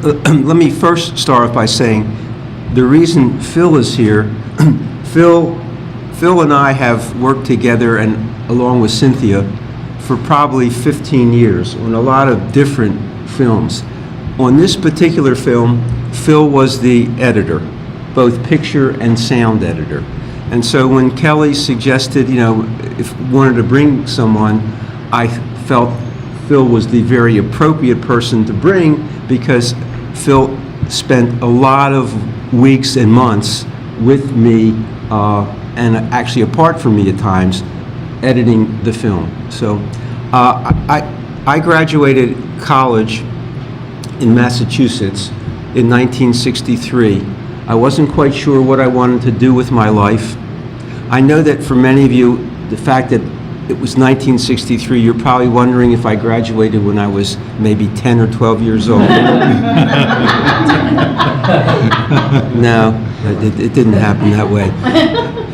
let me first start off by saying the reason Phil is here, Phil and I have worked together, and along with Cynthia, for probably 15 years on a lot of different films. On this particular film, Phil was the editor, both picture and sound editor. And so when Kelly suggested, if we wanted to bring someone, I felt Phil was the very appropriate person to bring, because Phil spent a lot of weeks and months with me, and actually apart from me at times, editing the film. So I graduated college in Massachusetts in 1963. I wasn't quite sure what I wanted to do with my life. I know that for many of you, the fact that it was 1963, you're probably wondering if I graduated when I was maybe 10 or 12 years old. No, it didn't happen that way.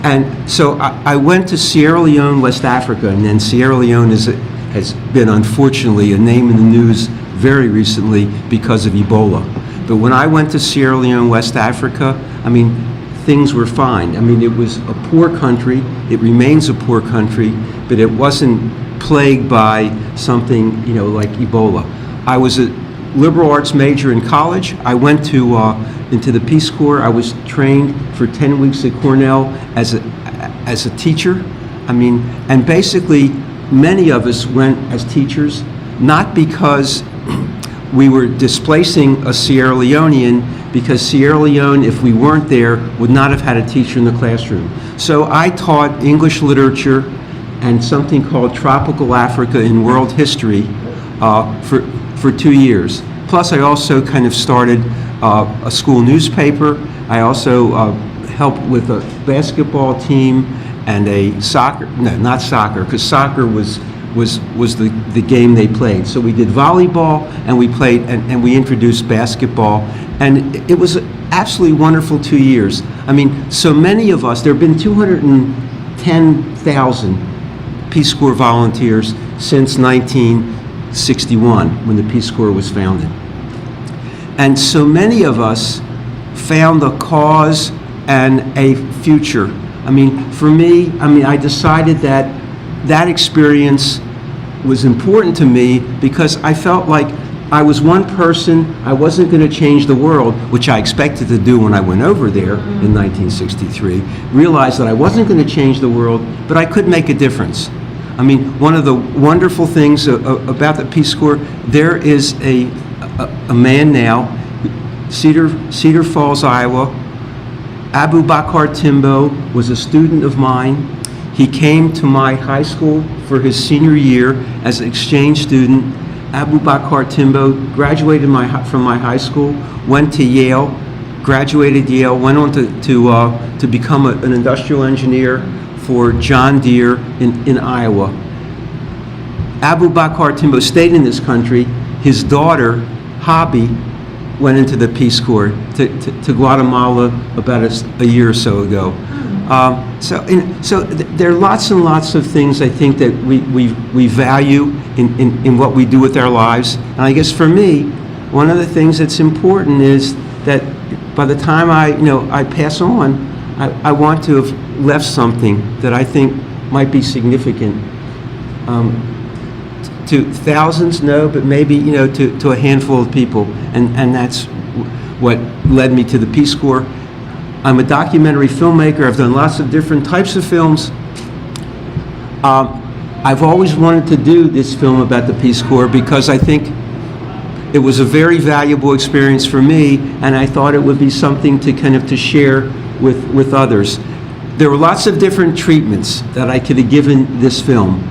And so I went to Sierra Leone, West Africa, and then Sierra Leone has been, unfortunately, a name in the news very recently because of Ebola. But when I went to Sierra Leone, West Africa, things were fine. It was a poor country. It remains a poor country, but it wasn't plagued by something, like Ebola. I was a liberal arts major in college. I went into the Peace Corps. I was trained for 10 weeks at Cornell as a teacher. And basically, many of us went as teachers, not because we were displacing a Sierra Leonean, because Sierra Leone, if we weren't there, would not have had a teacher in the classroom. So I taught English literature and something called Tropical Africa in World History for 2 years. Plus, I also kind of started a school newspaper. I also helped with a basketball team and a soccer, no, not soccer, because soccer was the game they played. So we did volleyball, and we played, and we introduced basketball, and it was absolutely wonderful 2 years. So many of us, there have been 210,000 Peace Corps volunteers since 1961, when the Peace Corps was founded. And so many of us found a cause and a future. For me, I decided that experience was important to me, because I felt like I was one person. I wasn't going to change the world, which I expected to do when I went over there in 1963. Realized that I wasn't going to change the world, but I could make a difference. One of the wonderful things about the Peace Corps, there is a man now, Cedar Falls, Iowa. Abu Bakar Timbo was a student of mine. He came to my high school for his senior year as an exchange student. Abu Bakar Timbo graduated from my high school, went to Yale, graduated Yale, went on to become an industrial engineer for John Deere in Iowa. Abu Bakar Timbo stayed in this country. His daughter, Hobby, went into the Peace Corps to Guatemala about a year or so ago. So there are lots and lots of things I think that we value in what we do with our lives. And I guess for me, one of the things that's important is that by the time I pass on, I want to have left something that I think might be significant to thousands, no, but maybe to a handful of people, and that's what led me to the Peace Corps. I'm a documentary filmmaker. I've done lots of different types of films. I've always wanted to do this film about the Peace Corps because I think it was a very valuable experience for me, and I thought it would be something to share with others. There were lots of different treatments that I could have given this film.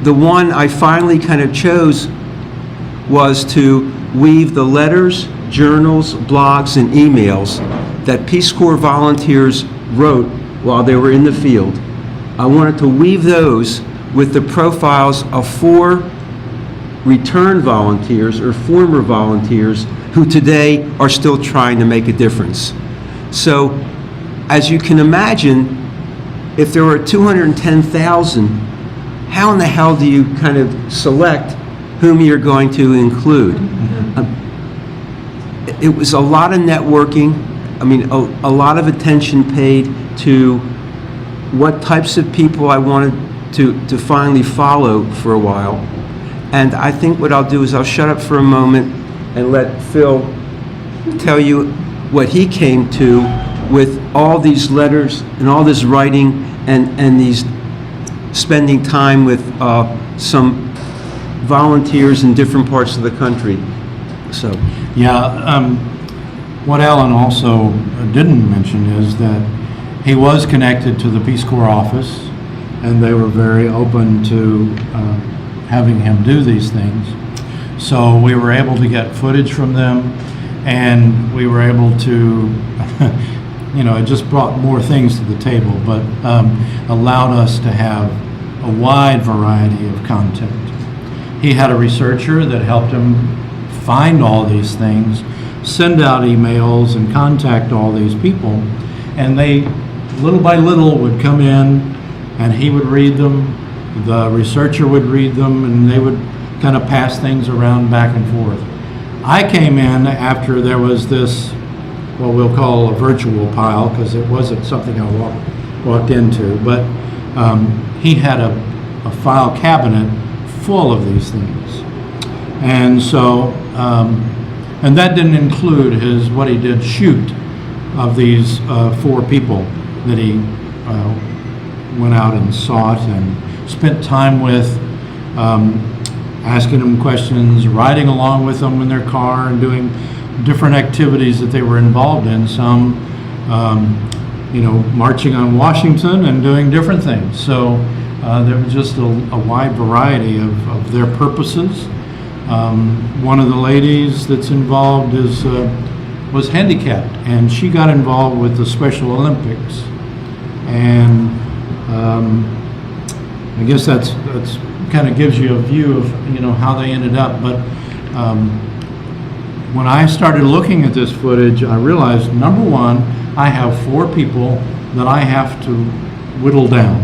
The one I finally chose was to weave the letters, journals, blogs, and emails that Peace Corps volunteers wrote while they were in the field. I wanted to weave those with the profiles of 4 return volunteers or former volunteers who today are still trying to make a difference. So, as you can imagine, if there were 210,000, how in the hell do you select whom you're going to include? it was a lot of networking. I mean, a lot of attention paid to what types of people I wanted to finally follow for a while. And I think what I'll do is I'll shut up for a moment and let Phil tell you what he came to with all these letters and all this writing and these spending time with some volunteers in different parts of the country. So, yeah, what Alan also didn't mention is that he was connected to the Peace Corps office, and they were very open to having him do these things. So we were able to get footage from them, and we were able to, you know, it just brought more things to the table, but allowed us to have a wide variety of content. He had a researcher that helped him find all these things, send out emails, and contact all these people, and they, little by little, would come in, and he would read them, the researcher would read them, and they would kind of pass things around back and forth. I came in after there was this, what we'll call a virtual pile, because it wasn't something I walked into, but he had a file cabinet full of these things. And so, and that didn't include what he did shoot of these 4 people that he went out and sought and spent time with, asking them questions, riding along with them in their car, and doing different activities that they were involved in. Some, you know, marching on Washington and doing different things. So there was just a wide variety of their purposes. One of the ladies that's involved was handicapped, and she got involved with the Special Olympics. And I guess that's kind of gives you a view of, you know, how they ended up. But when I started looking at this footage, I realized, number one, I have 4 people that I have to whittle down.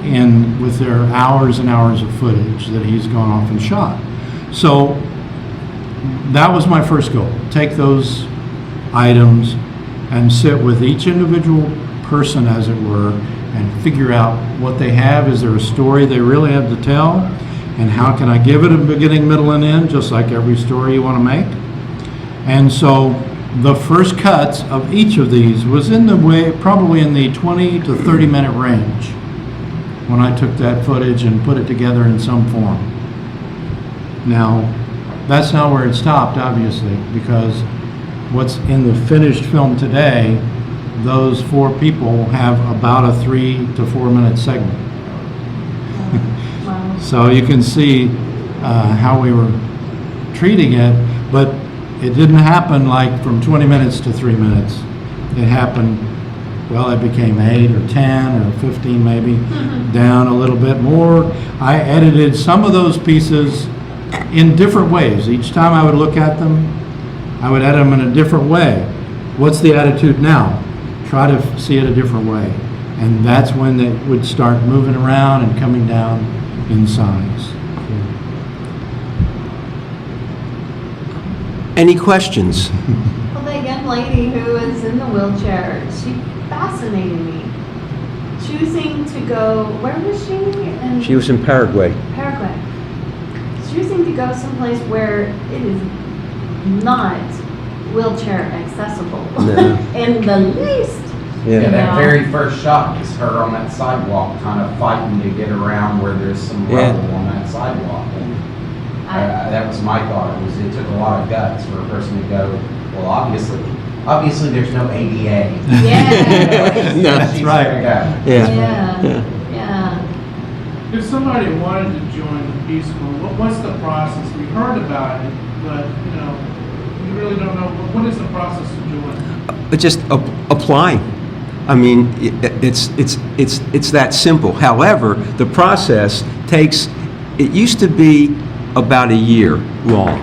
And with their hours and hours of footage that he's gone off and shot. So that was my first goal. Take those items and sit with each individual person, as it were, and figure out what they have. Is there a story they really have to tell? And how can I give it a beginning, middle, and end, just like every story you want to make? And so the first cuts of each of these was in the way, probably in the 20 to 30 minute range, when I took that footage and put it together in some form. Now, that's not where it stopped, obviously, because what's in the finished film today, those 4 people have about a 3 to 4 minute segment. Wow. So you can see how we were treating it, but it didn't happen like from 20 minutes to 3 minutes. It happened, well, it became 8 or 10 or 15 maybe, down a little bit more. I edited some of those pieces in different ways. Each time I would look at them, I would edit them in a different way. What's the attitude now? Try to see it a different way. And that's when they would start moving around and coming down in size. any questions? Well, that young lady who was in the wheelchair, she fascinated me. Choosing to go, where was she? She was in Paraguay. Paraguay. Choosing to go someplace where it is not wheelchair accessible No. in the least. Yeah. Yeah, that know. very first shot is her on that sidewalk, kind of fighting to get around where there's some Yeah. rubble on that sidewalk. And that was my thought. It took a lot of guts for a person to go, well, obviously there's no ADA. Yeah. No, that's She's right. gonna go. Yeah. Yeah. If somebody wanted to join the Peace Corps, what's the process? We heard about it, but, we really don't know. What is the process to join? Just applying. I mean, it's that simple. However, the process takes, it used to be about a year long,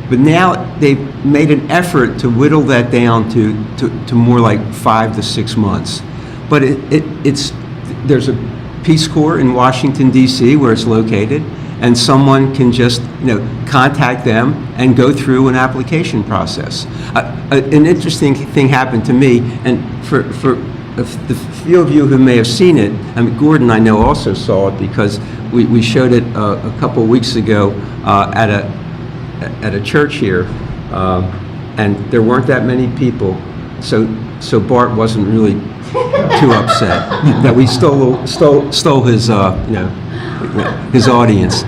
but now they've made an effort to whittle that down to more like 5 to 6 months. But there's a Peace Corps in Washington, D.C. where it's located, and someone can just, contact them and go through an application process. An interesting thing happened to me, and for the few of you who may have seen it, I mean, Gordon, I know, also saw it because we showed it a couple of weeks ago at a church here, and there weren't that many people, so Bart wasn't really too upset that we stole his his audience.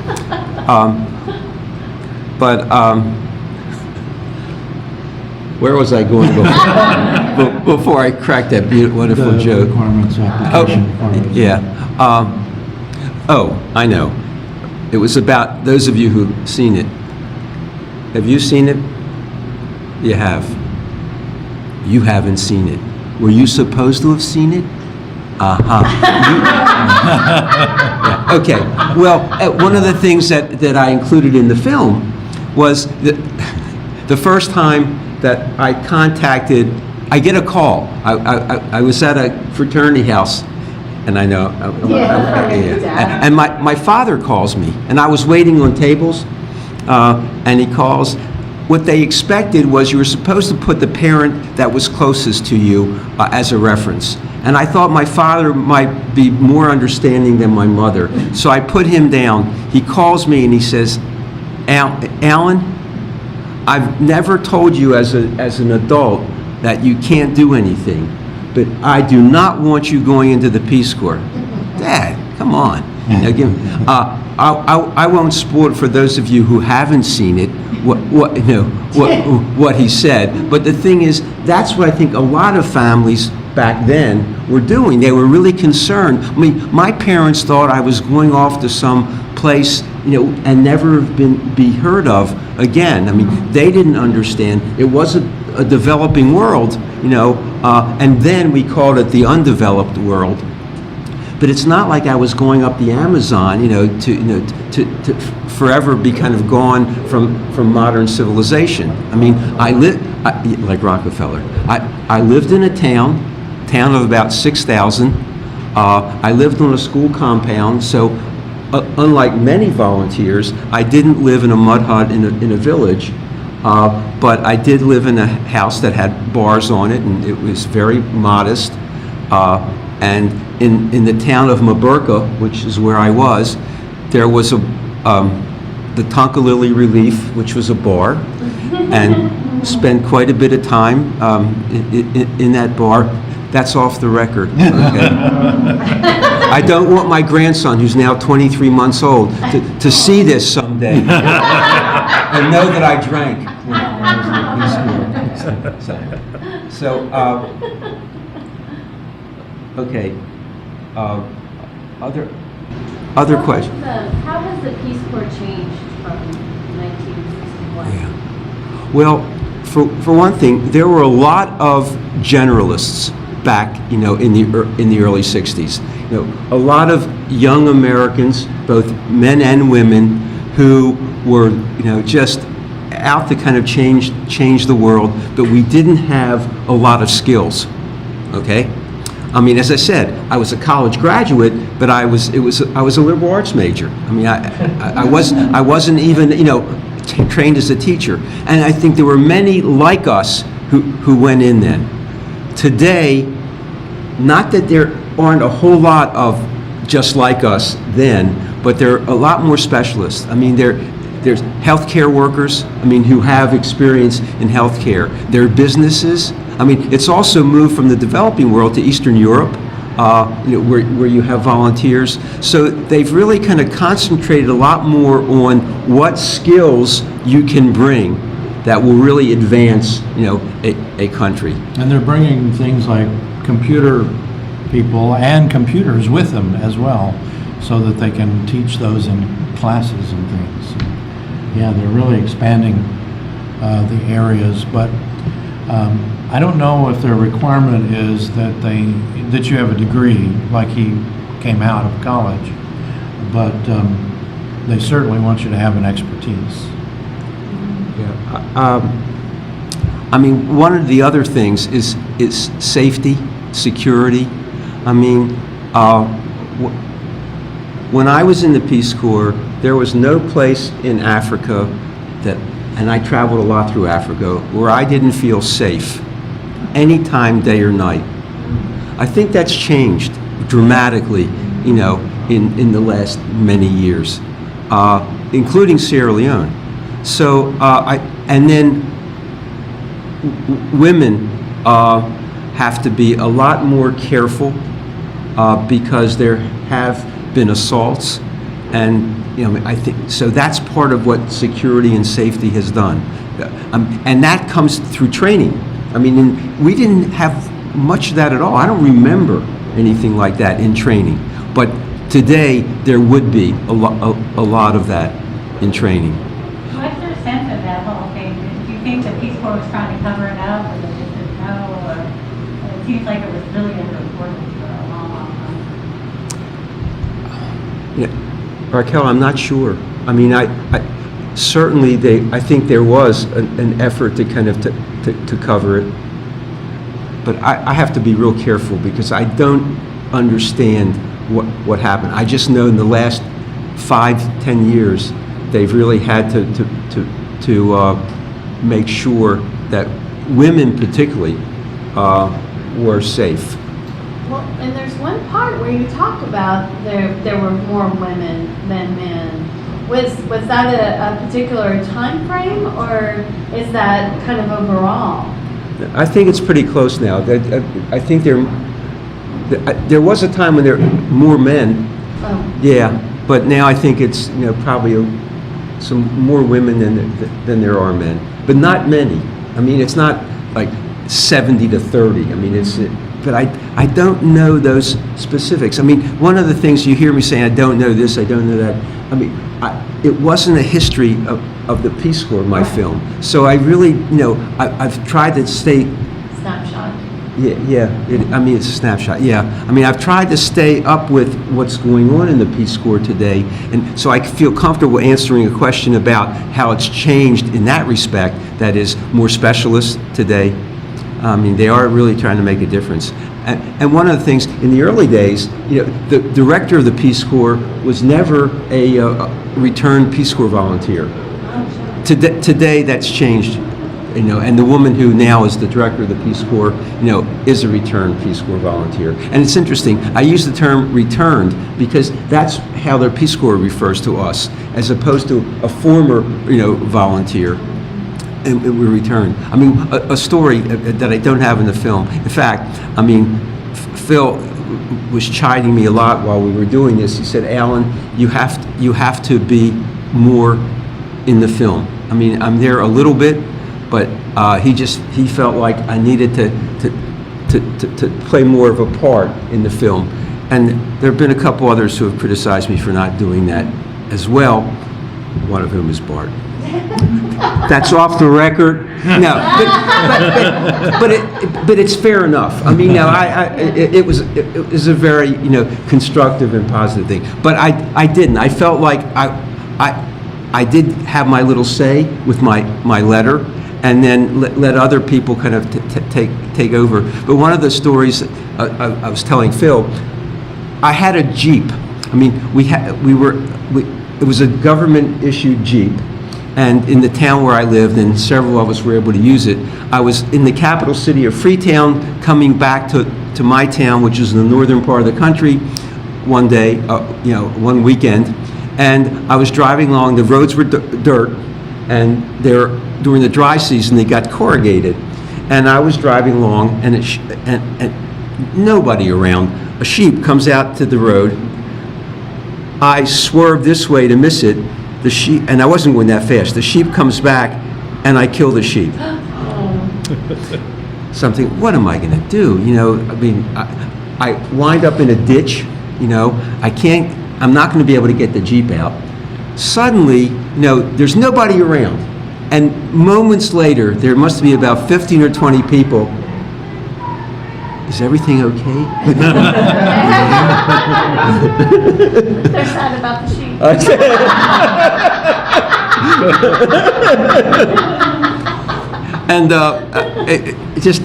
Where was I going before I cracked that wonderful The joke? requirements application. Yeah. I know. It was about those of you who've seen it. Have you seen it? You have. You haven't seen it. Were you supposed to have seen it? Yeah, okay. Well, one of the things that I included in the film was the first time that I get a call. I was at a fraternity house, and I know. And my father calls me, and I was waiting on tables, and he calls. What they expected was you were supposed to put the parent that was closest to you as a reference. And I thought my father might be more understanding than my mother. So I put him down. He calls me and he says, Alan, I've never told you as an adult that you can't do anything, but I do not want you going into the Peace Corps. Dad, come on. I won't spoil it for those of you who haven't seen it, what he said. But the thing is, that's what I think a lot of families back then were doing. They were really concerned. I mean, my parents thought I was going off to some place, and never be heard of again. I mean, they didn't understand. It wasn't a developing world, and then we called it the undeveloped world. But it's not like I was going up the Amazon, to forever be kind of gone from modern civilization. I mean, like Rockefeller. I lived in a town of about 6,000. I lived on a school compound, so unlike many volunteers, I didn't live in a mud hut in a village, but I did live in a house that had bars on it, and it was very modest. And in the town of Maburka, which is where I was, there was the Tonkalili Relief, which was a bar, and spent quite a bit of time in that bar. That's off the record. Okay? I don't want my grandson, who's now 23 months old, to see this someday and know that I drank. Okay. Other questions? How has the Peace Corps changed from 1961? Yeah. Well, for one thing, there were a lot of generalists back, in the early 60s. A lot of young Americans, both men and women, who were, just out to kind of change the world, but we didn't have a lot of skills. Okay? I mean, as I said, I was a college graduate, but I was a liberal arts major. I mean, I wasn't even, trained as a teacher. And I think there were many like us who went in then. Today, not that there aren't a whole lot of just like us then, but there are a lot more specialists. I mean, there's healthcare workers, who have experience in healthcare. There are businesses. I mean, it's also moved from the developing world to Eastern Europe, where you have volunteers. So they've really kind of concentrated a lot more on what skills you can bring that will really advance, a country. And they're bringing things like computer people and computers with them as well, so that they can teach those in classes and things. Yeah, they're really expanding the areas, but I don't know if their requirement is that you have a degree, like he came out of college, but they certainly want you to have an expertise. Yeah. One of the other things is safety, security. when I was in the Peace Corps, there was no place in Africa that, and I traveled a lot through Africa, where I didn't feel safe, anytime, day or night. I think that's changed dramatically, you know, in the last many years, including Sierra Leone. So, and then women have to be a lot more careful because there have been assaults, and you know, I think so. That's part of what security and safety has done, and that comes through training. I mean, we didn't have much of that at all. I don't remember anything like that in training, but today there would be a lot of that in training. What's your sense of that whole thing? Do you think the Peace Corps was trying to cover it up, or they just didn't know, or it seems like it was really underreported for a long, long time? Yeah, Raquel, I'm not sure. I mean, I certainly I think there was an effort to kind of to cover it, but I have to be real careful because I don't understand what happened. I just know in the last 5-10 years they've really had to make sure that women particularly were safe. Well, and there's one part where you talk about there were more women than men. Was that a particular time frame, or is that kind of overall? I think it's pretty close now. I think there was a time when there were more men. Oh. Yeah, but now I think it's, you know, probably some more women than there are men, but not many. I mean, it's not like 70-30. I mean, but I don't know those specifics. I mean, one of the things you hear me saying, I don't know this, I don't know that. I mean, it wasn't a history of the Peace Corps, my film. So I really, you know, I've tried to stay. Snapshot. Yeah. I mean, it's a snapshot. Yeah. I mean, I've tried to stay up with what's going on in the Peace Corps today, and so I feel comfortable answering a question about how it's changed in that respect. That is, more specialists today. I mean, they are really trying to make a difference. And one of the things in the early days, you know, the director of the Peace Corps was never a returned Peace Corps volunteer. Today, that's changed. You know, and the woman who now is the director of the Peace Corps, you know, is a returned Peace Corps volunteer. And it's interesting, I use the term returned because that's how the Peace Corps refers to us, as opposed to a former, you know, volunteer. And we returned. I mean, a story that I don't have in the film. In fact, I mean, Phil was chiding me a lot while we were doing this. He said, "Alan, you have to be more in the film." I mean, I'm there a little bit, but he felt like I needed to play more of a part in the film. And there have been a couple others who have criticized me for not doing that as well, one of whom is Bart. That's off the record. No, but it's fair enough. I mean, no, it was a very, you know, constructive and positive thing. But I didn't. I felt like I did have my little say with my letter, and then let other people kind of take over. But one of the stories I was telling Phil, I had a Jeep. I mean, it was a government issued Jeep. And in the town where I lived, and several of us were able to use it, I was in the capital city of Freetown, coming back to my town, which is in the northern part of the country, one day, you know, one weekend. And I was driving along, the roads were dirt, and during the dry season, they got corrugated. And I was driving along, and nobody around. A sheep comes out to the road. I swerved this way to miss it. The sheep, and I wasn't going that fast. The sheep comes back, and I kill the sheep. Something. What am I going to do? You know, I mean, I wind up in a ditch. You know, I'm not going to be able to get the Jeep out. Suddenly, you know, there's nobody around, and moments later, there must be about 15 or 20 people. Is everything okay? They're sad about the sheep. And it just,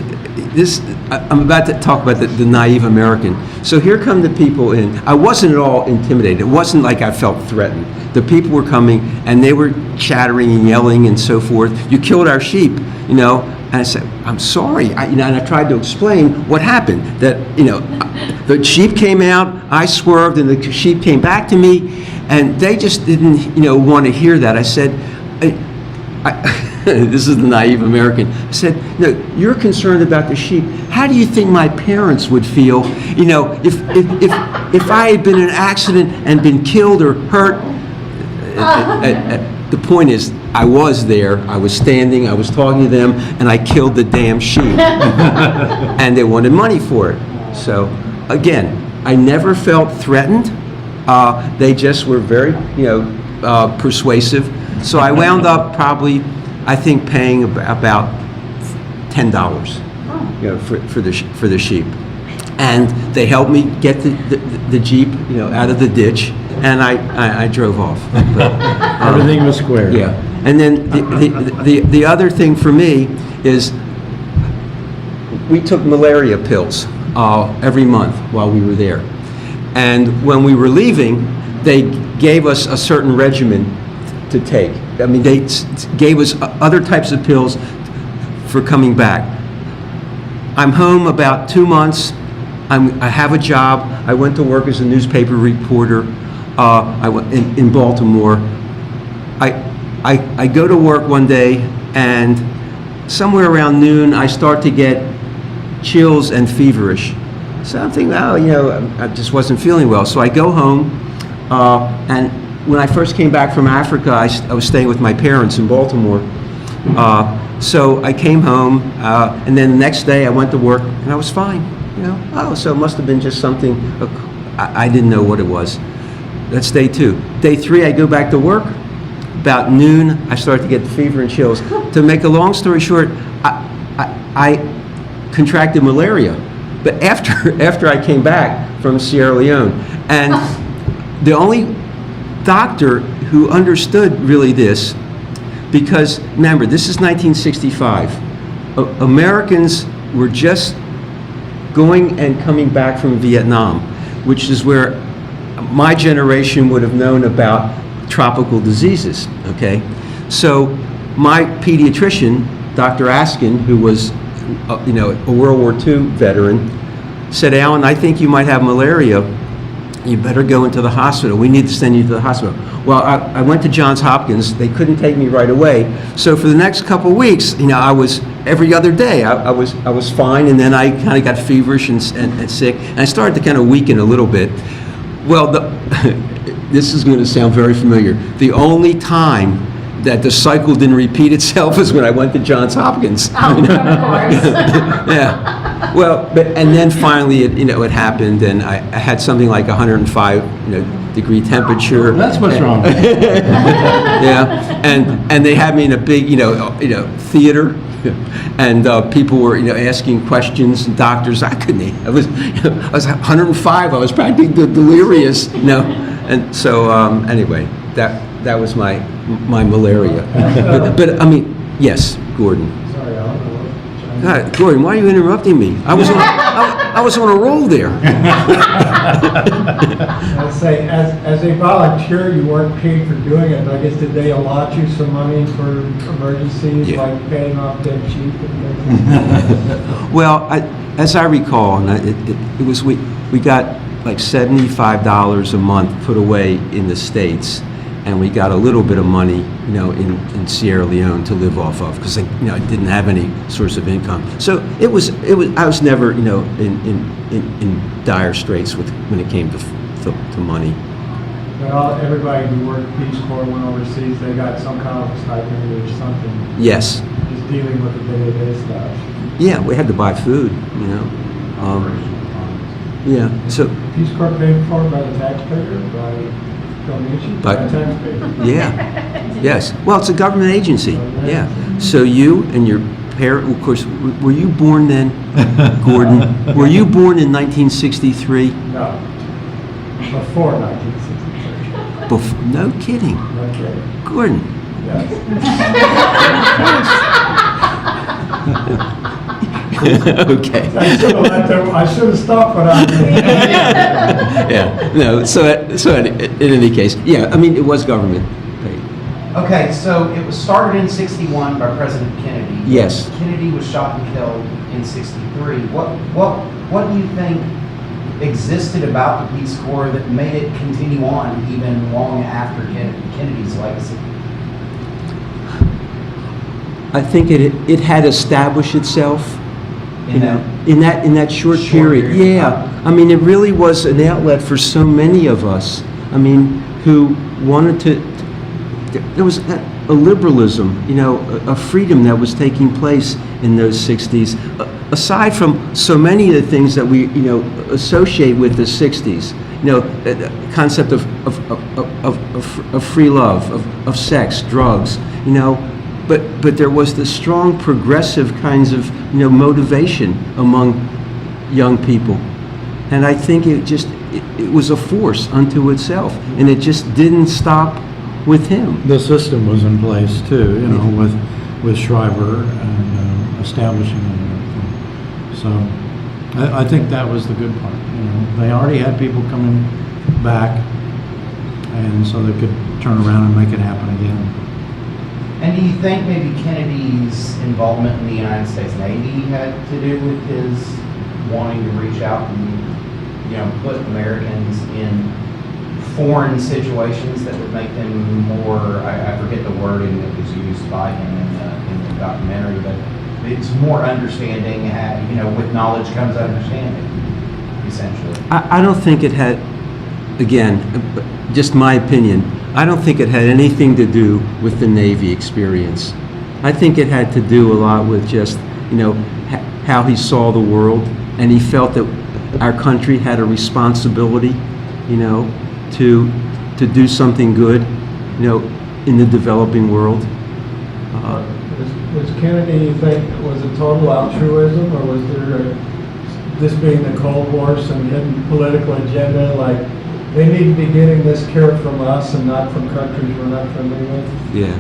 I'm about to talk about the naive American. So here come the people in. I wasn't at all intimidated. It wasn't like I felt threatened. The people were coming, and they were chattering and yelling and so forth. You killed our sheep, you know. And I said, I'm sorry. And I tried to explain what happened. That, you know, the sheep came out, I swerved, and the sheep came back to me, and they just didn't, you know, want to hear that. I said, this is the naive American. I said, no, you're concerned about the sheep. How do you think my parents would feel, you know, if I had been in an accident and been killed or hurt? The point is, I was there, I was standing, I was talking to them, and I killed the damn sheep. And they wanted money for it. So, again, I never felt threatened. They just were very, you know, persuasive. So I wound up probably, I think, paying about $10, you know, for the sheep. And they helped me get the Jeep, you know, out of the ditch, and I drove off. But, Everything was square. yeah. And then the other thing for me is we took malaria pills every month while we were there. And when we were leaving, they gave us a certain regimen to take. I mean, they gave us other types of pills for coming back. I'm home about 2 months. I have a job. I went to work as a newspaper reporter. I went in Baltimore. I go to work one day, and somewhere around noon, I start to get chills and feverish. So I'm thinking, oh, you know, I just wasn't feeling well. So I go home, and when I first came back from Africa, I was staying with my parents in Baltimore. So I came home, and then the next day I went to work, and I was fine. You know, oh, so it must have been just something, I didn't know what it was. That's day 2. Day 3, I go back to work. About noon, I start to get fever and chills. To make a long story short, I contracted malaria, but after I came back from Sierra Leone. And the only doctor who understood really this, because remember, this is 1965. Americans were just going and coming back from Vietnam, which is where my generation would have known about tropical diseases, okay? So my pediatrician, Dr. Askin, who was, you know, a World War II veteran, said, Alan, I think you might have malaria. You better go into the hospital. We need to send you to the hospital. Well, I went to Johns Hopkins. They couldn't take me right away. So for the next couple of weeks, you know, I was, every other day, I was fine, and then I kind of got feverish and sick, and I started to kind of weaken a little bit. Well, this is going to sound very familiar. The only time that the cycle didn't repeat itself is when I went to Johns Hopkins. Oh, of course. Yeah. Well, and then finally, it happened, and I had something like 105, degree temperature. That's what's wrong. Yeah, and they had me in a big, theater, and people were, asking questions. And doctors, I couldn't. I was 105. I was practically delirious, And so anyway, that was my malaria. But I mean, yes, Gordon. Sorry, I don't know. God, Gordon, why are you interrupting me? I was on a roll there. I'd say, as a volunteer, you weren't paid for doing it, but I guess did they allot you some money for emergencies, Yeah. like paying off dead sheep and things? Well, as I recall, and it was we got like $75 a month put away in the States, and we got a little bit of money, in Sierra Leone to live off of, because I didn't have any source of income. So it was. I was never, in dire straits when it came to money. But everybody who worked Peace Corps went overseas, they got some kind of stipend or something, Yes. just dealing with the day-to-day stuff. Yeah, we had to buy food. Yeah. So. Peace Corps paid for by the taxpayer, by donation, by But- taxpayer. Yeah. Yes. Well, it's a government agency. Yeah. So you and your parent, of course, were you born then, Gordon? Were you born in 1963? No, before 1963. No kidding. Okay, Gordon. yes. Okay. I should have stopped what I did. Yeah, no, so in any case, yeah, I mean, it was government paid. Okay, so it was started in 61 by President Kennedy. Yes. Kennedy was shot and killed in 63. What do you think existed about the Peace Corps that made it continue on even long after Kennedy's legacy? I think it had established itself, In that- in that short Short period. period of Yeah, time. I mean, it really was an outlet for so many of us. I mean, who wanted to. There was a liberalism, a freedom that was taking place in those 60s. Aside from so many of the things that we, associate with the 60s, the concept of free love, of sex, drugs, but there was this strong progressive kinds of, motivation among young people. And I think it was a force unto itself, and it just didn't stop with him. The system was in place too, with Shriver and establishing it and everything. So I think that was the good part. They already had people coming back, and so they could turn around and make it happen again. And do you think maybe Kennedy's involvement in the United States Navy had to do with his wanting to reach out and, put Americans in foreign situations that would make them more, I forget the wording that was used by him in the documentary, but it's more understanding, with knowledge comes understanding, essentially. I don't think it had, again, just my opinion, I don't think it had anything to do with the Navy experience. I think it had to do a lot with just, how he saw the world, and he felt that our country had a responsibility, to do something good, in the developing world. Was Kennedy, you think, was it total altruism, or was there this being the Cold War, some hidden political agenda, like they need to be getting this care from us and not from countries we're not familiar with? Yeah,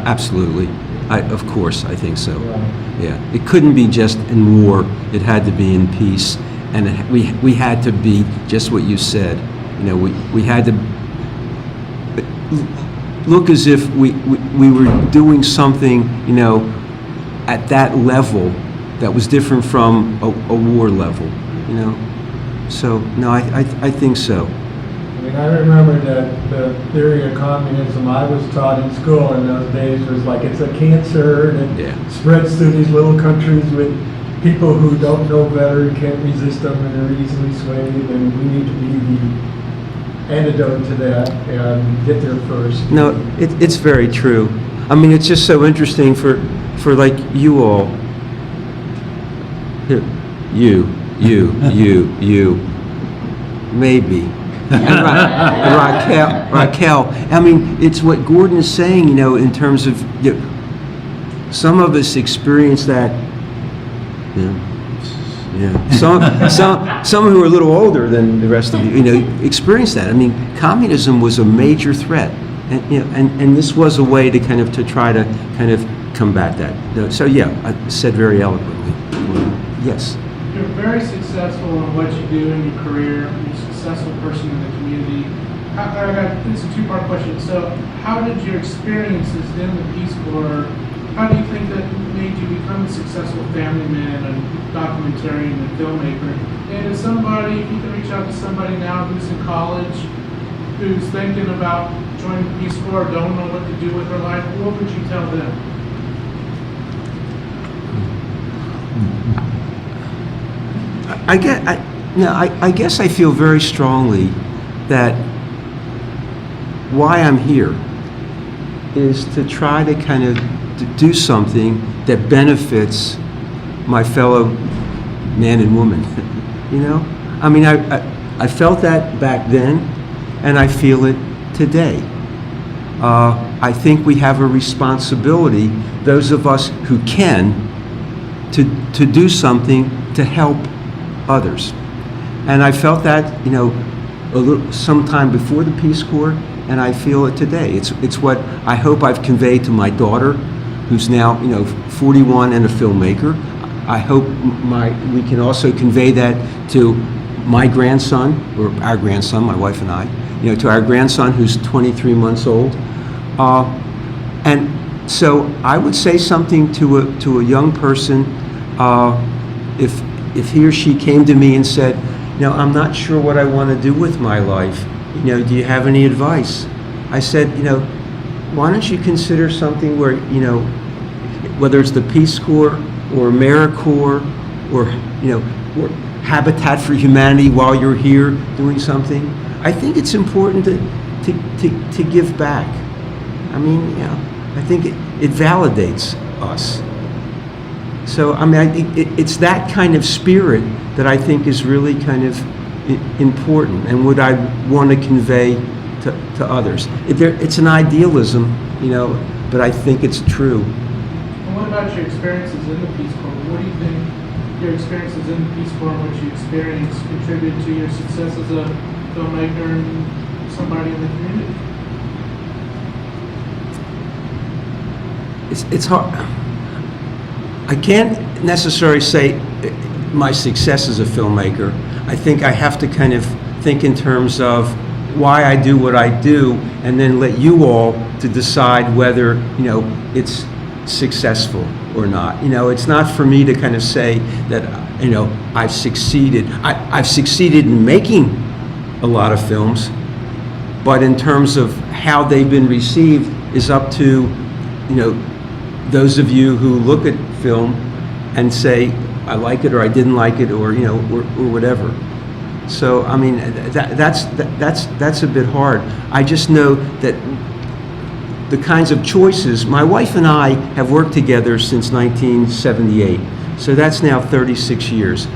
absolutely. Of course, I think so. Right. Yeah, it couldn't be just in war. It had to be in peace, and we had to be just what you said. We had to look as if we were doing something, at that level that was different from a war level, So, no, I think so. I mean, I remember that the theory of communism I was taught in school in those days was like it's a cancer, and it spreads through these little countries with people who don't know better and can't resist them and are easily swayed, and we need to be the antidote to that and get there first. No, it's very true. I mean, it's just so interesting for like you all. You, maybe. And Raquel. I mean, it's what Gordon is saying, in terms of, some of us experience that, some who are a little older than the rest of you, experience that. I mean, communism was a major threat, and this was a way to try to combat that. So yeah, I said very eloquently. Yes. You're very successful in what you do in your career. You're a successful person in the community. It's a two-part question. So, how did your experiences in the Peace Corps, how do you think that made you become a successful family man and documentarian and filmmaker? And if you can reach out to somebody now who's in college, who's thinking about joining the Peace Corps, don't know what to do with their life, what would you tell them? I guess I feel very strongly that why I'm here is to try to to do something that benefits my fellow man and woman. I mean, I felt that back then, and I feel it today. I think we have a responsibility, those of us who can, to do something to help others. And I felt that, sometime before the Peace Corps, and I feel it today. It's what I hope I've conveyed to my daughter, who's now, 41 and a filmmaker. I hope we can also convey that to my grandson, or our grandson, my wife and I, to our grandson who's 23 months old. And so I would say something to a young person, if he or she came to me and said, I'm not sure what I want to do with my life. Do you have any advice? I said, why don't you consider something where, whether it's the Peace Corps or AmeriCorps or, or Habitat for Humanity while you're here doing something. I think it's important to give back. I mean, I think it validates us. So, I think it's that kind of spirit that I think is really kind of important and what I want to convey to others. It's an idealism, but I think it's true. And what about your experiences in the Peace Corps? What do you think your experiences in the Peace Corps and what you experienced contribute to your success as a filmmaker and somebody in the community? It's hard. I can't necessarily say my success as a filmmaker. I think I have to kind of think in terms of why I do what I do, and then let you all to decide whether it's successful or not. It's not for me to kind of say that I've succeeded. I've succeeded in making a lot of films, but in terms of how they've been received is up to those of you who look at film and say I like it or I didn't like it, or or whatever. So I mean that's a bit hard. I just know that the kinds of choices, my wife and I have worked together since 1978, so that's now 36 years.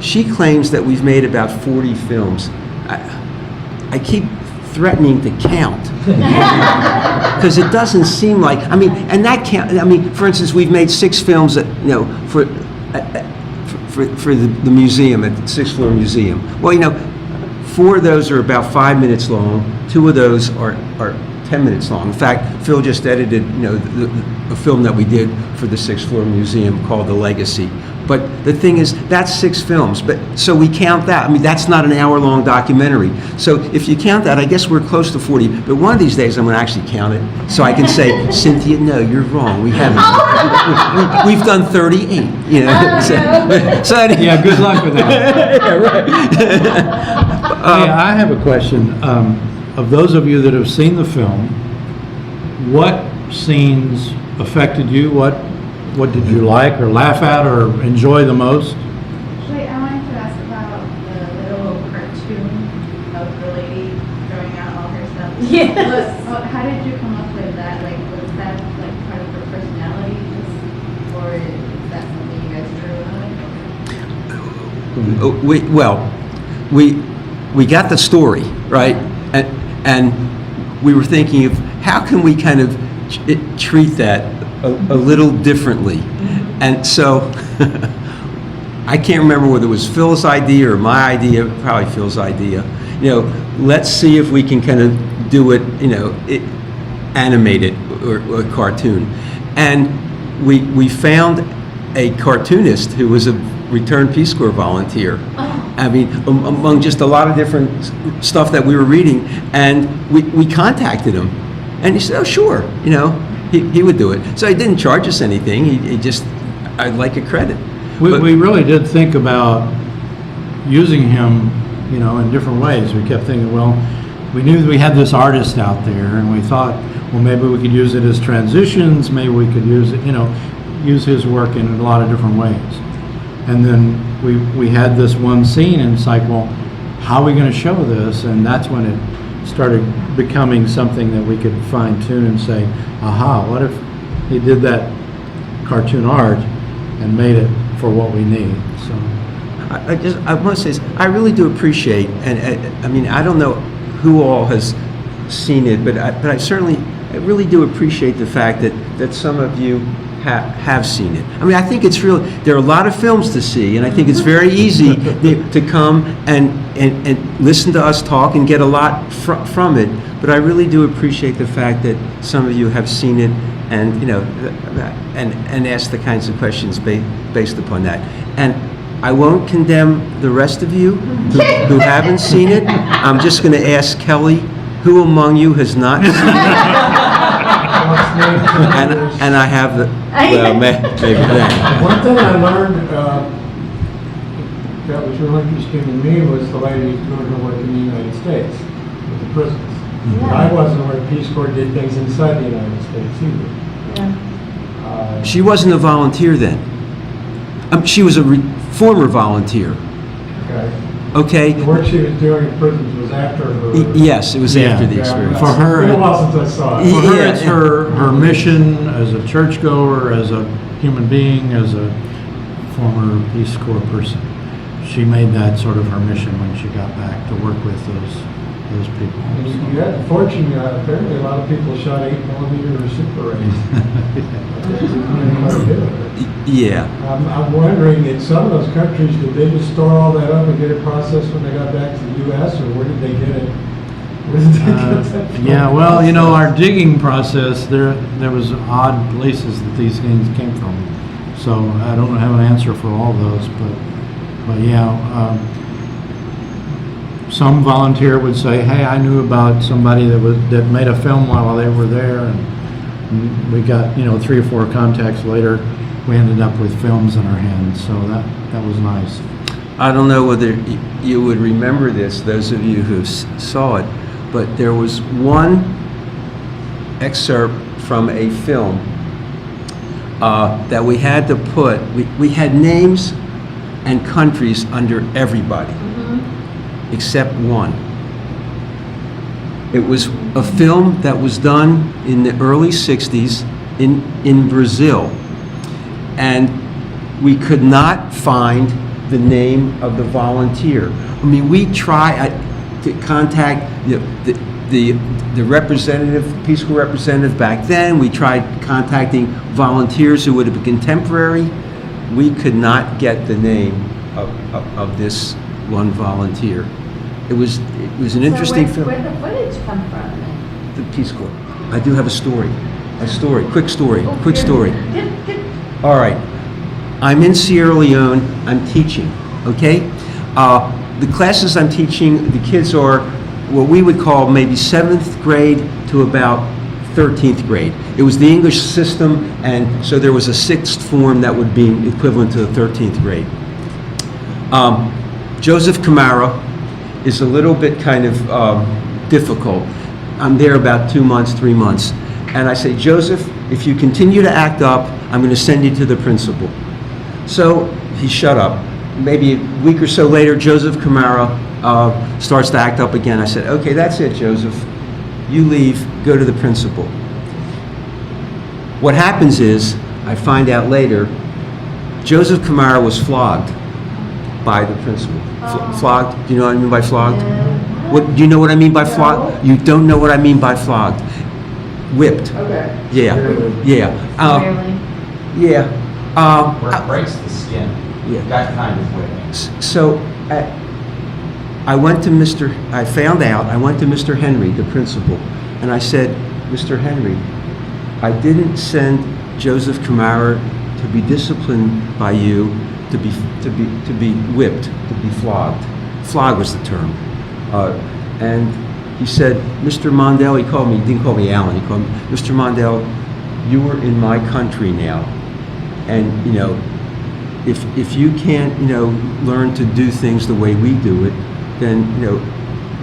She claims that we've made about 40 films. I keep threatening to count because it doesn't seem like, and that count, for instance, we've made 6 films that, for the museum, at the 6th floor museum. Well, 4 of those are about 5 minutes long, 2 of those are 10 minutes long. In fact, Phil just edited, a film that we did for the 6th floor museum called The Legacy. But the thing is, that's 6 films. So we count that. That's not an hour-long documentary. So if you count that, I guess we're close to 40. But one of these days, I'm going to actually count it, so I can say, Cynthia, no, you're wrong. We haven't. We've done 38. So anyway. Yeah, good luck with that. Yeah, right. I have a question. Of those of you that have seen the film, what scenes affected you? What did you like or laugh at or enjoy the most? Actually, I wanted to ask about the little cartoon of the lady throwing out all her stuff. Yes. How did you come up with that? Was that part of her personality, or is that something you guys drew on? We got the story, right? And we were thinking of how can we kind of treat that a little differently. And so I can't remember whether it was Phil's idea or my idea, probably Phil's idea. Let's see if we can kind of do it, animated or a cartoon. And we found a cartoonist who was a returned Peace Corps volunteer. Among just a lot of different stuff that we were reading, and we contacted him, and he said, "Oh, sure, he would do it." So he didn't charge us anything. He just, I'd like a credit. We really did think about using him, in different ways. We kept thinking, well, we knew that we had this artist out there, and we thought, well, maybe we could use it as transitions. Maybe we could use it, use his work in a lot of different ways. And then we had this one scene, and it's like, well, how are we going to show this? And that's when it started becoming something that we could fine tune and say, aha, what if he did that cartoon art and made it for what we need? So I want to say this, I really do appreciate, and I don't know who all has seen it, but I certainly really do appreciate the fact that some of you have seen it. I think it's really, there are a lot of films to see, and I think it's very easy to come and listen to us talk and get a lot from it. But I really do appreciate the fact that some of you have seen it and, you know, and asked the kinds of questions based upon that. And I won't condemn the rest of you who haven't seen it. I'm just going to ask Kelly, who among you has not seen it? And I have the, well, maybe that. One thing I learned that was really interesting to me was the lady who's doing her work in the United States with the prisons. I wasn't aware the Peace Corps did things inside the United States either. She wasn't a volunteer then. She was a former volunteer. Okay. Okay? The work she was doing in prisons was after her. Yes, it was Yeah. after the Yeah, experience. for her, It's been a while since I saw it. For her, Yeah. it's her mission as a churchgoer, as a human being, as a former Peace Corps person. She made that sort of her mission when she got back to work with those people. And you had the fortune, apparently a lot of people shot 8mm Super 8. Yeah. I'm wondering, in some of those countries, did they just store all that up and get it processed when they got back to the U.S., or where did they get it? Where did they get that from? Yeah, well, you know, our digging process, there was odd places that these things came from. So I don't have an answer for all those, but yeah, some volunteer would say, hey, I knew about somebody that made a film while they were there, and we got, you know, 3 or 4 contacts later, we ended up with films in our hands, so that was nice. I don't know whether you would remember this, those of you who saw it, but there was one excerpt from a film that we had to put, we had names and countries under everybody, except one. It was a film that was done in the early 60s in Brazil, and we could not find the name of the volunteer. I mean, we tried to contact the representative, Peace Corps representative back then. We tried contacting volunteers who would have been contemporary. We could not get the name of this one volunteer. It was an interesting film. Where'd the footage come from? The Peace Corps. I do have a story, quick story. Good. All right. I'm in Sierra Leone. I'm teaching, okay? The classes I'm teaching, the kids are what we would call maybe 7th grade to about 13th grade. It was the English system, and so there was a 6th form that would be equivalent to the 13th grade. Joseph Camara is a little bit kind of difficult. I'm there about 2 months, 3 months. And I say, Joseph, if you continue to act up, I'm going to send you to the principal. So he shut up. Maybe a week or so later, Joseph Camara starts to act up again. I said, okay, that's it, Joseph. You leave, go to the principal. What happens is, I find out later, Joseph Camara was flogged by the principal. Flogged? Do you know what I mean by flogged? Yeah. What, do you know what I mean by flogged? You don't know what I mean by flogged. Whipped. Okay. Yeah. Yeah. Clearly. Yeah. Where it breaks the skin. Yeah. That kind of whipping. So I went to I found out, I went to Mr. Henry, the principal, and I said, Mr. Henry, I didn't send Joseph Camara to be disciplined by you, to be whipped, to be flogged. Flog was the term. And he said, Mr. Mondell, he called me, he didn't call me Alan, he called me, Mr. Mondell, you are in my country now. And, you know, if you can't, you know, learn to do things the way we do it, then, you know,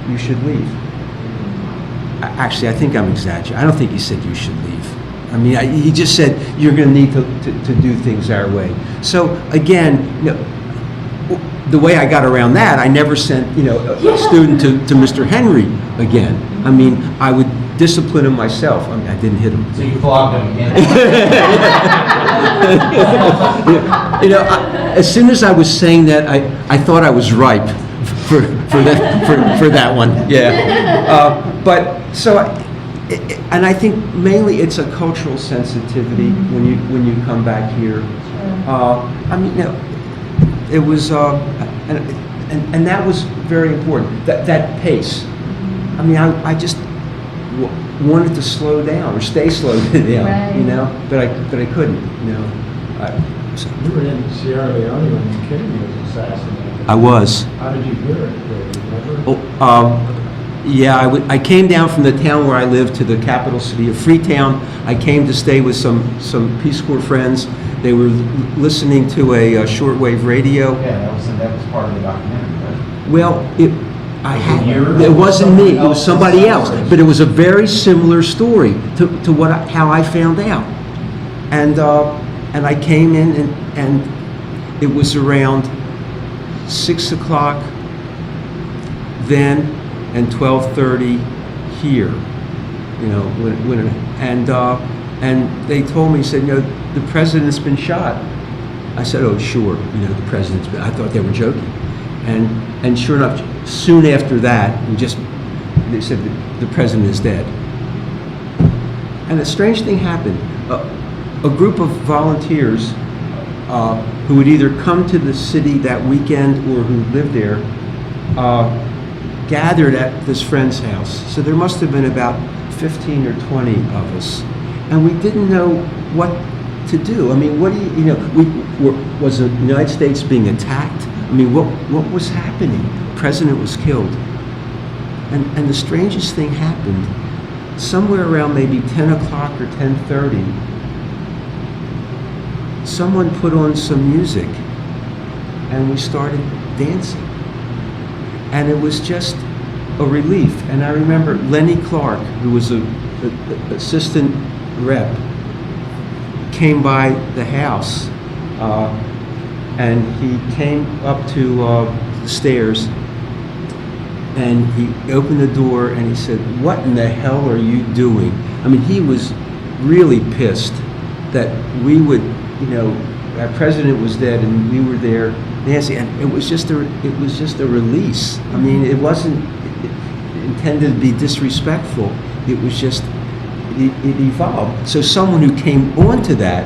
you should leave. Actually, I think I'm exaggerating. I don't think he said you should leave. I mean, he just said you're going to need to do things our way. So again, you know, the way I got around that, I never sent, you know, a student to Mr. Henry again. I mean, I would discipline him myself. I mean, I didn't hit him. So you flogged him again? You know, as soon as I was saying that, I thought I was ripe for that one. Yeah. But so, and I think mainly it's a cultural sensitivity when you come back here. I mean, you know, it was, and that was very important. That pace. I mean, I just, wanted to slow down or stay slowed down, Right. you know, but I couldn't, you know. So You were in Sierra Leone when Kennedy was assassinated. I was. How did you hear it? Do you remember? Oh, yeah, I came down from the town where I lived to the capital city of Freetown. I came to stay with some Peace Corps friends. They were listening to a shortwave radio. Yeah, that was part of the documentary, right? Well, it wasn't me, it was somebody else, Stories. but it was a very similar story to how I found out. And I came in and it was around 6 o'clock then and 12:30 here, you know, and they told me, said, you know, the president's been shot. I said, oh, sure, you know, the president's been, I thought they were joking. And sure enough, soon after that, they said the president is dead. And a strange thing happened. A group of volunteers who would either come to the city that weekend or who lived there gathered at this friend's house. So there must have been about 15 or 20 of us. And we didn't know what to do. I mean, what do you know, was the United States being attacked? I mean, what was happening? The president was killed. And the strangest thing happened. Somewhere around maybe 10 o'clock or 10:30, someone put on some music and we started dancing. And it was just a relief. And I remember Lenny Clark, who was a assistant rep, came by the house and he came up to the stairs and he opened the door and he said, "What in the hell are you doing?" I mean, he was really pissed that we would, you know, our president was dead and we were there dancing, and it was just a release. I mean, it wasn't intended to be disrespectful. It was just, it evolved. So someone who came onto that,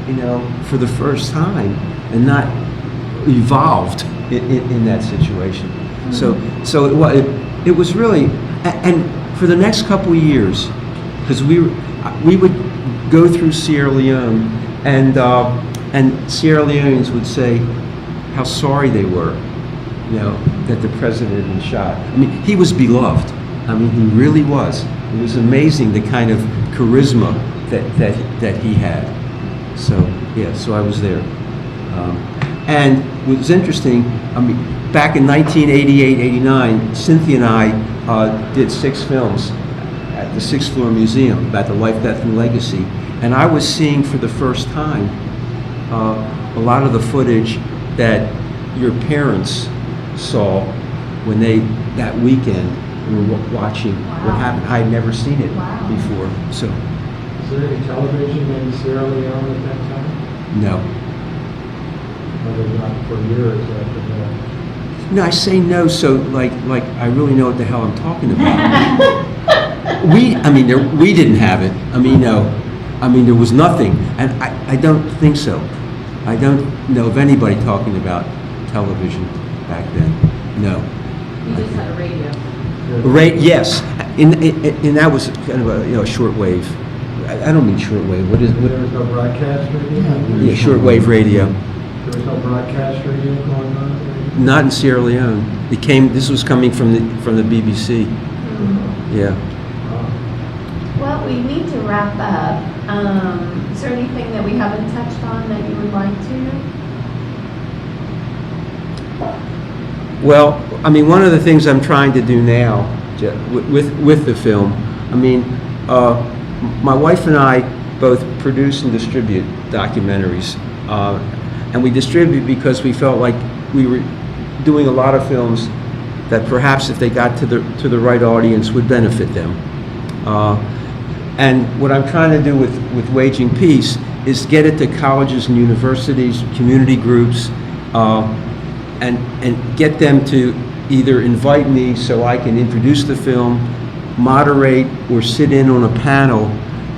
you know, for the first time and not evolved in that situation. So it was really, and for the next couple of years, because we would go through Sierra Leone, and Sierra Leoneans would say how sorry they were, you know, that the president had been shot. I mean, he was beloved. I mean, he really was. It was amazing the kind of charisma that he had. So yeah, so I was there. And what was interesting, I mean, back in 1988, 89, Cynthia and I did 6 films at the 6th Floor Museum about the life, death, and legacy. And I was seeing for the first time a lot of the footage that your parents saw when that weekend, were watching what happened. I had never seen it before. So, is there any television in Sierra Leone at that time? no. Or not for years after that? No, I say no, so like I really know what the hell I'm talking about. We didn't have it. I mean, no. I mean, there was nothing, and I don't think so. I don't know of anybody talking about television back then. No. You just had a radio. Yes, and that was kind of a shortwave. I don't mean shortwave. What is There was no broadcast radio? Yeah, shortwave radio. There was no broadcast radio going on? Not in Sierra Leone. This was coming from the BBC. Yeah. Well, we need to wrap up. Is there anything that we haven't touched on that you would like to? Well, I mean, one of the things I'm trying to do now with the film, I mean, my wife and I both produce and distribute documentaries, and we distribute because we felt like we were doing a lot of films that perhaps if they got to the right audience would benefit them. And what I'm trying to do with Waging Peace is get it to colleges and universities, community groups, and get them to either invite me so I can introduce the film, moderate, or sit in on a panel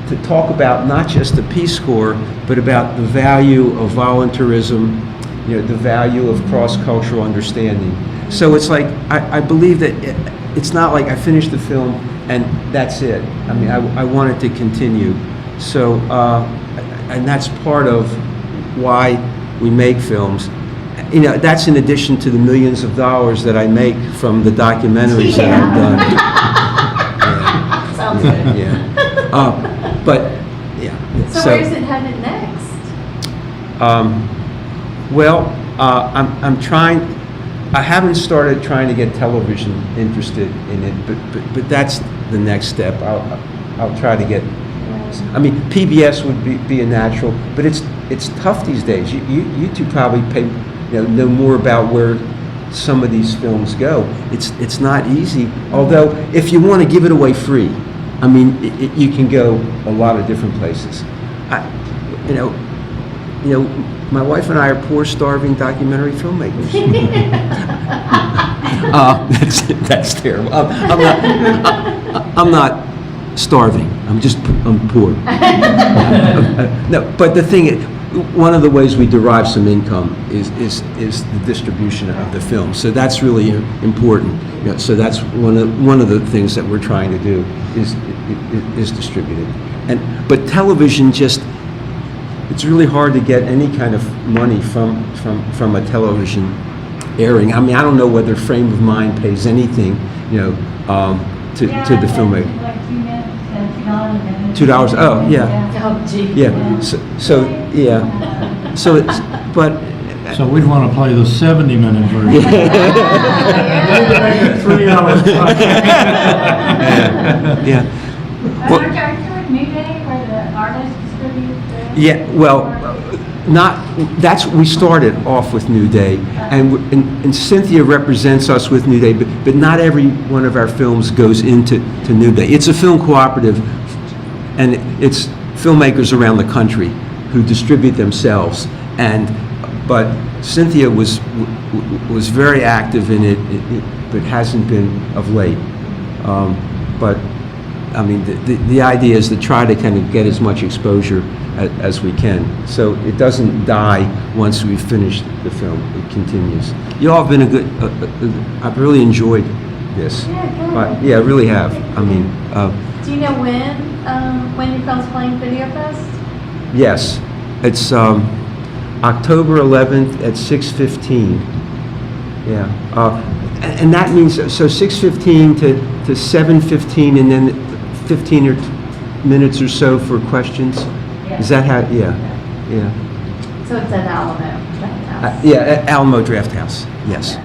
to talk about not just the Peace Corps, but about the value of volunteerism, you know, the value of cross-cultural understanding. So it's like, I believe that it's not like I finished the film and that's it. I mean, I wanted to continue. So, and that's part of why we make films. You know, that's in addition to the millions of dollars that I make from the documentaries that I've done. Sounds good. Yeah. But, yeah. So where's it headed next? Well, I'm trying, I haven't started trying to get television interested in it, but that's the next step. I'll try to get, I mean, PBS would be a natural, but it's tough these days. You two probably know more about where some of these films go. It's not easy, although if you want to give it away free, I mean, you can go a lot of different places. You know, my wife and I are poor, starving documentary filmmakers. That's terrible. I'm not starving. I'm poor. No, but the thing is, one of the ways we derive some income is the distribution of the film. So that's really important. You know, so that's one of the things that we're trying to do is distribute it. But television just, it's really hard to get any kind of money from a television airing. I mean, I don't know whether Frame of Mind pays anything, to the filmmaker. Like 2 minutes, $2 a minute. $2. Oh, yeah. Oh, gee. Yeah. So yeah. So it's, but So we'd want to play the 70-minute version. Maybe 3 hours. yeah. Aren't you with New Day where the artists distribute the? Yeah, well, we started off with New Day, and Cynthia represents us with New Day, but not every one of our films goes into New Day. It's a film cooperative, and it's filmmakers around the country who distribute themselves, but Cynthia was very active in it, but hasn't been of late. But I mean, the idea is to try to kind of get as much exposure as we can, so it doesn't die once we've finished the film. It continues. You all have been a good. I've really enjoyed this. Yeah, good. But, yeah, I really have. I mean, Do you know when your film's playing VideoFest? yes, it's October 11th at 6:15. Yeah, and that means so 6:15 to 7:15, and then 15 minutes or so for questions. Is that how? Yeah. So it's at Alamo. Yeah, at Alamo Draft House. Yes.